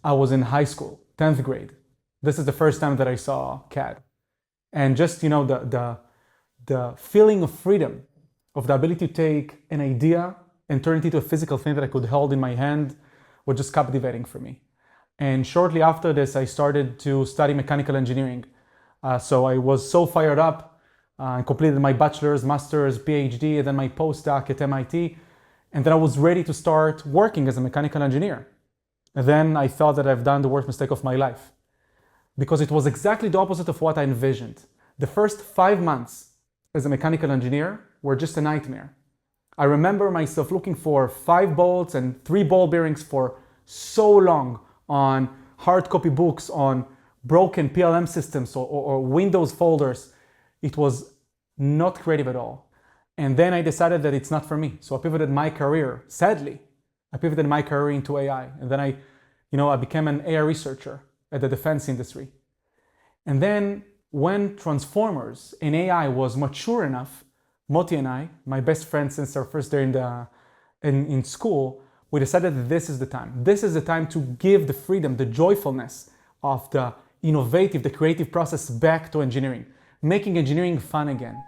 I was in high school, 10th grade. This is the first time that I saw CAD. And just, the feeling of freedom, of the ability to take an idea and turn it into a physical thing that I could hold in my hand was just captivating for me. And shortly after this, I started to study mechanical engineering. So I was so fired up and completed my bachelor's, master's, PhD, and then my postdoc at MIT. And then I was ready to start working as a mechanical engineer. And then I thought that I've done the worst mistake of my life, because it was exactly the opposite of what I envisioned. The first 5 months as a mechanical engineer were just a nightmare. I remember myself looking for 5 bolts and 3 ball bearings for so long on hard copy books, on broken PLM systems or Windows folders. It was not creative at all. And then I decided that it's not for me. So I pivoted my career, sadly, I pivoted my career into AI. And then I became an AI researcher at the defense industry. And then when transformers in AI was mature enough, Moti and I, my best friend since our first day in school, we decided that this is the time. This is the time to give the freedom, the joyfulness of the innovative, the creative process back to engineering, making engineering fun again.